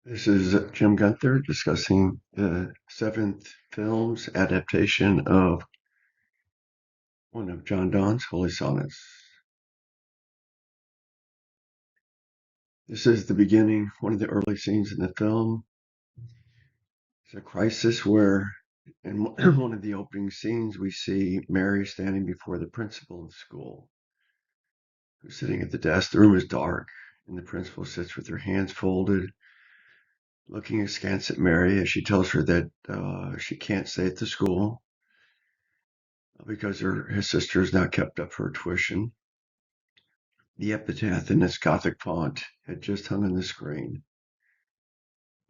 This is Jim Gunther discussing the seventh film's adaptation of one of John Donne's Holy Sonnets. This is the beginning, one of the early scenes in the film. It's a crisis where, in one of the opening scenes, we see Mary standing before the principal of the school, who's sitting at the desk. The room is dark, and the principal sits with her hands folded, looking askance at Mary as she tells her that she can't stay at the school because his sister has not kept up her tuition. The epitaph in its Gothic font had just hung on the screen.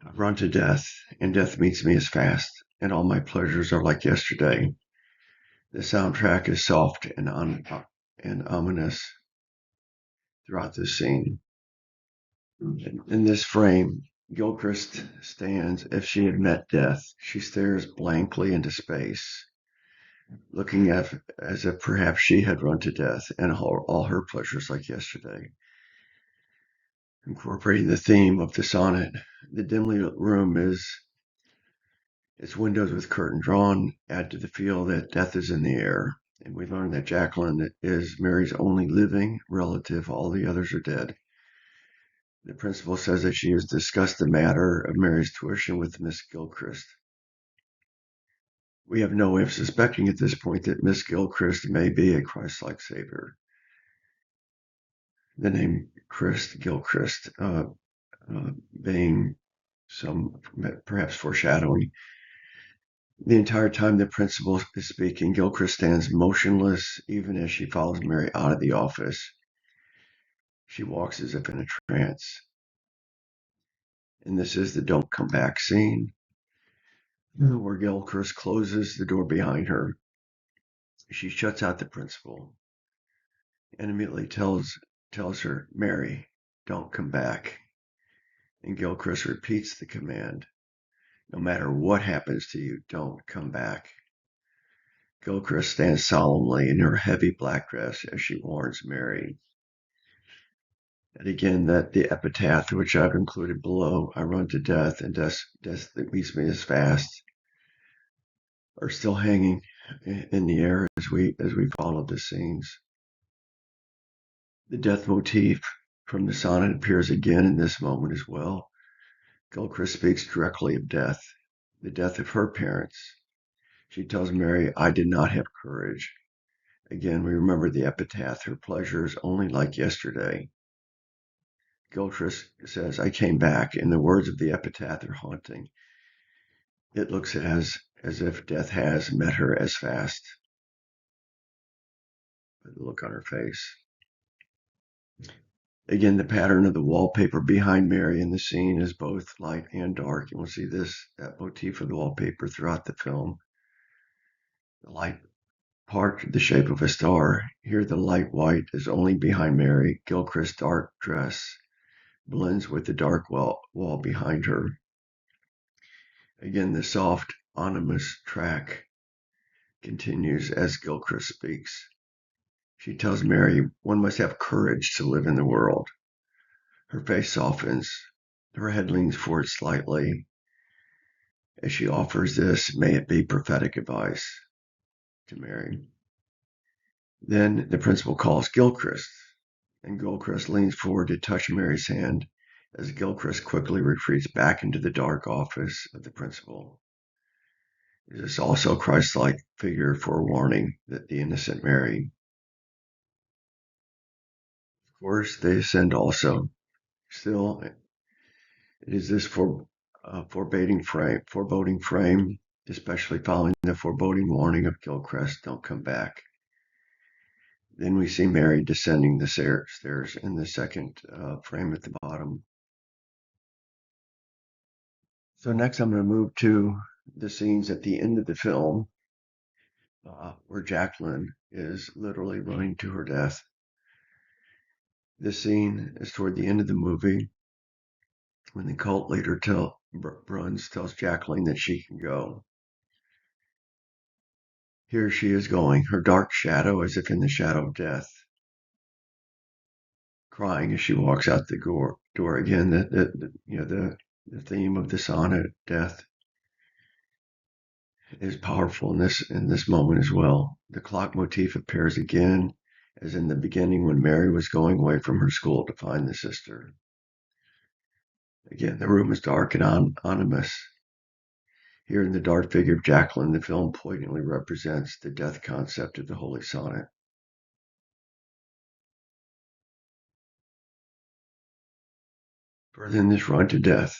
I've run to death, and death meets me as fast, and all my pleasures are like yesterday. The soundtrack is soft and ominous throughout this scene. In this frame, Gilchrist stands as she had met death. She stares blankly into space, looking as if perhaps she had run to death and all her pleasures like yesterday. Incorporating the theme of the sonnet, the dimly lit room its windows with curtain drawn add to the feel that death is in the air. And we learn that Jacqueline is Mary's only living relative. All the others are dead. The principal says that she has discussed the matter of Mary's tuition with Miss Gilchrist. We have no way of suspecting at this point that Miss Gilchrist may be a Christ-like savior. The name Gilchrist, being some perhaps foreshadowing. The entire time the principal is speaking, Gilchrist stands motionless, even as she follows Mary out of the office. She walks as if in a trance. And this is the don't come back scene, where Gilchrist closes the door behind her. She shuts out the principal and immediately tells her, Mary, don't come back. And Gilchrist repeats the command, no matter what happens to you, don't come back. Gilchrist stands solemnly in her heavy black dress as she warns Mary. And again, that the epitaph, which I've included below, I run to death, and death that meets me as fast, are still hanging in the air as we follow the scenes. The death motif from the sonnet appears again in this moment as well. Gilchrist speaks directly of death, the death of her parents. She tells Mary, I did not have courage. Again, we remember the epitaph, her pleasures only like yesterday. Gilchrist says, I came back, and the words of the epitaph are haunting. It looks as if death has met her as fast. The look on her face. Again, the pattern of the wallpaper behind Mary in the scene is both light and dark. And we'll see that motif of the wallpaper throughout the film. The light part, the shape of a star. Here, the light white is only behind Mary. Gilchrist's dark dress blends with the dark wall behind her. Again, the soft, ominous track continues as Gilchrist speaks. She tells Mary one must have courage to live in the world. Her face softens. Her head leans forward slightly as she offers this, may it be prophetic advice to Mary. Then the principal calls Gilchrist, and Gilchrist leans forward to touch Mary's hand as Gilchrist quickly retreats back into the dark office of the principal. It is also a Christ-like figure for warning that the innocent Mary. Of course, they ascend also. Still, it is this foreboding frame, especially following the foreboding warning of Gilchrist, don't come back. Then we see Mary descending the stairs in the second frame at the bottom. So next I'm going to move to the scenes at the end of the film where Jacqueline is literally running to her death. This scene is toward the end of the movie when the cult leader Bruns tells Jacqueline that she can go. Here she is going, her dark shadow as if in the shadow of death, crying as she walks out the door. Again, the The theme of the sonnet, death, is powerful in this moment as well. The clock motif appears again, as in the beginning when Mary was going away from her school to find the sister. Again, the room is dark and ominous. Here in the dark figure of Jacqueline, the film poignantly represents the death concept of the Holy Sonnet. Further in this run to death,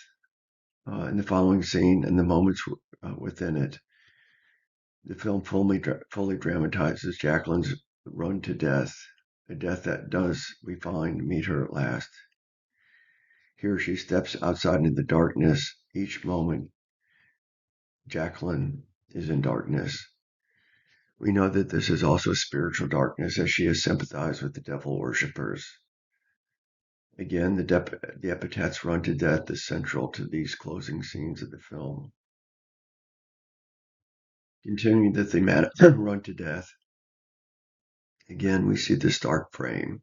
in the following scene and the moments within it, the film fully dramatizes Jacqueline's run to death, a death that does, we find, meet her at last. Here she steps outside into the darkness. Each moment, Jacqueline is in darkness. We know that this is also spiritual darkness, as she has sympathized with the devil worshippers. Again, the epithets run to death is central to these closing scenes of the film. Continuing the thematic run to death, again, we see this dark frame.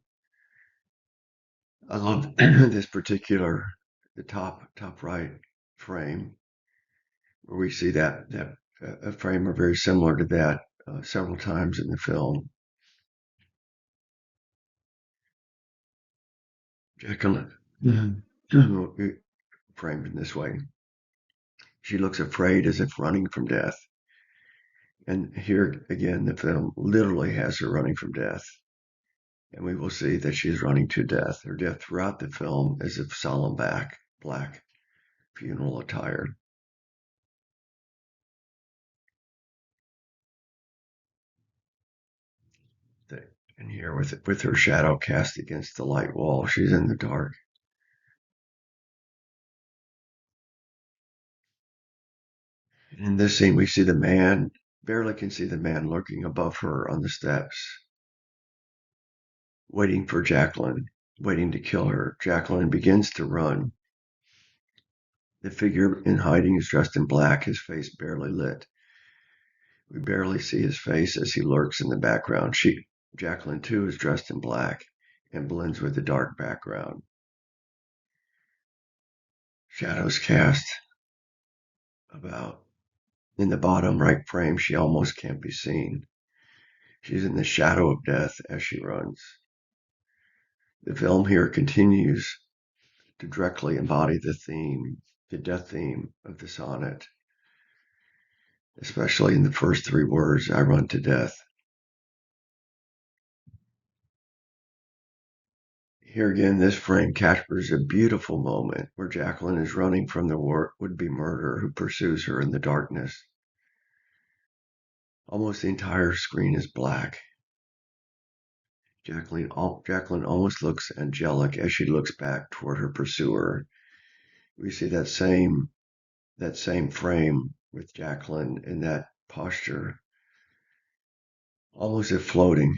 I love this particular, the top right frame, where we see that a frame are very similar to that several times in the film. Jacqueline, framed in this way. She looks afraid as if running from death. And here again, the film literally has her running from death. And we will see that she is running to death. Her death throughout the film is of solemn black funeral attire. And here with her shadow cast against the light wall, she's in the dark. In this scene, we see the man, barely can see the man lurking above her on the steps, waiting for Jacqueline, waiting to kill her. Jacqueline begins to run. The figure in hiding is dressed in black, his face barely lit. We barely see his face as he lurks in the background. Jacqueline, too, is dressed in black and blends with the dark background. Shadows cast about. In the bottom right frame, she almost can't be seen. She's in the shadow of death as she runs. The film here continues to directly embody the death theme of the sonnet, especially in the first three words, I run to death. Here again, this frame captures a beautiful moment where Jacqueline is running from the would-be murderer who pursues her in the darkness. Almost the entire screen is black. Jacqueline almost looks angelic as she looks back toward her pursuer. We see that same frame with Jacqueline in that posture, almost as if floating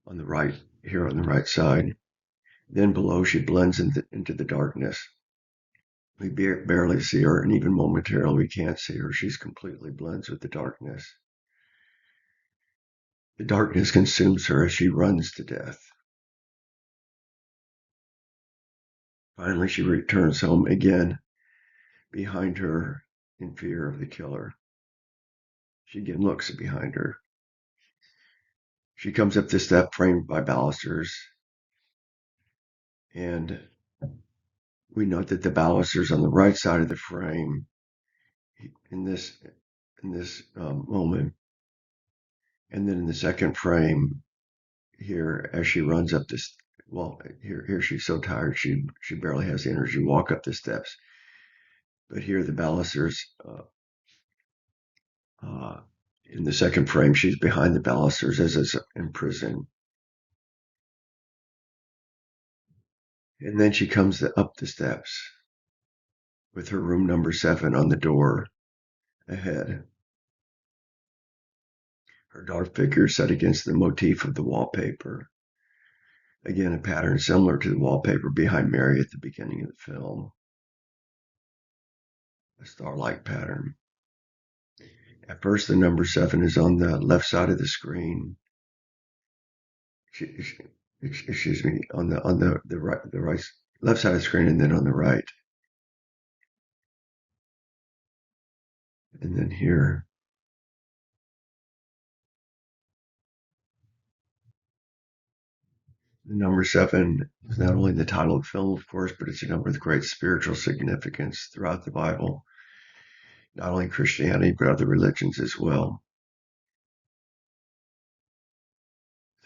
on the right, here on the right side. Then below, she blends into the darkness. We barely see her, and even momentarily we can't see her. She's completely blends with the darkness. The darkness consumes her as she runs to death. Finally, she returns home again, behind her in fear of the killer. She again looks behind her. She comes up the step framed by balusters, and we note that the balusters on the right side of the frame in this moment, and then in the second frame here as she runs up this. Well, here she's so tired she barely has the energy to walk up the steps. But here the balusters. In the second frame, she's behind the balusters as is in prison. And then she comes up the steps with her room number 7 on the door ahead. Her dark figure set against the motif of the wallpaper. Again, a pattern similar to the wallpaper behind Mary at the beginning of the film. A star-like pattern. At first, the number 7 is on the left side of the screen. Excuse me, on the right left side of the screen and then on the right. And then here, the number 7 is not only the title of the film, of course, but it's a number with great spiritual significance throughout the Bible, not only Christianity, but other religions as well.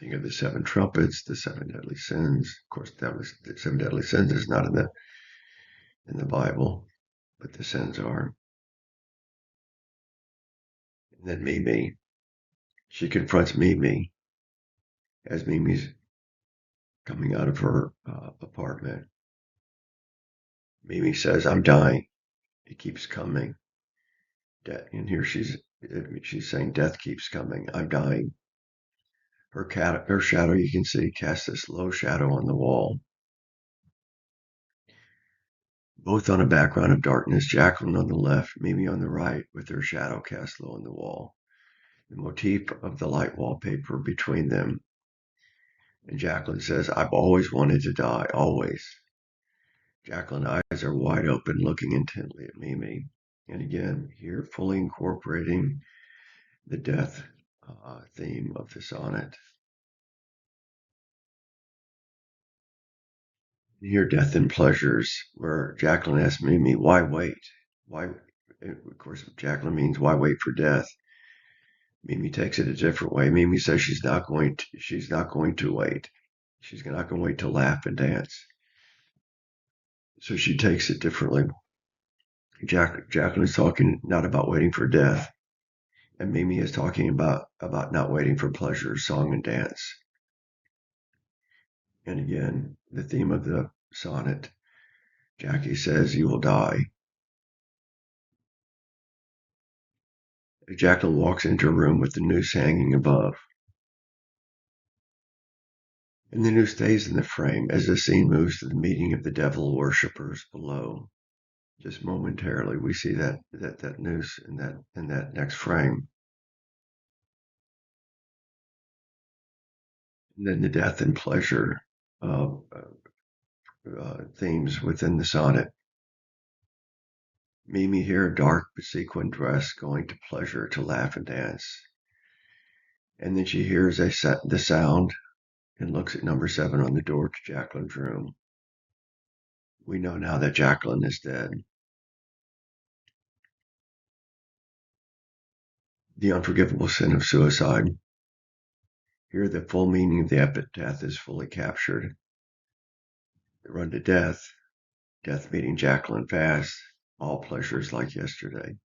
Think of the 7 trumpets, the 7 deadly sins. Of course, the 7 deadly sins is not in the Bible, but the sins are. And then Mimi, she confronts Mimi as Mimi's coming out of her apartment. Mimi says, "I'm dying. It keeps coming." And here she's saying, "Death keeps coming. I'm dying." Her shadow, you can see, casts this low shadow on the wall, both on a background of darkness. Jacqueline on the left, Mimi on the right, with her shadow cast low on the wall. The motif of the light wallpaper between them. And Jacqueline says, "I've always wanted to die, always." Jacqueline's eyes are wide open, looking intently at Mimi. And again, here, fully incorporating the death theme of the sonnet. Here, Death and Pleasures, where Jacqueline asks Mimi, "Why wait? Why?" Of course, Jacqueline means, "Why wait for death?" Mimi takes it a different way. Mimi says she's not going to wait. She's not going to wait to laugh and dance. So she takes it differently. Jacqueline is talking not about waiting for death, and Mimi is talking about not waiting for pleasure, song, and dance. And again, the theme of the sonnet, Jackie says, "You will die." Jacqueline walks into a room with the noose hanging above. And the noose stays in the frame as the scene moves to the meeting of the devil worshippers below. Just momentarily, we see that noose in that next frame. And then the death and pleasure themes within the sonnet. Mimi here, a dark but sequined dress, going to pleasure to laugh and dance. And then she hears the sound and looks at number 7 on the door to Jacqueline's room. We know now that Jacqueline is dead. The unforgivable sin of suicide. Here, the full meaning of the epitaph is fully captured. The run to death, death meeting Jacqueline fast, all pleasures like yesterday.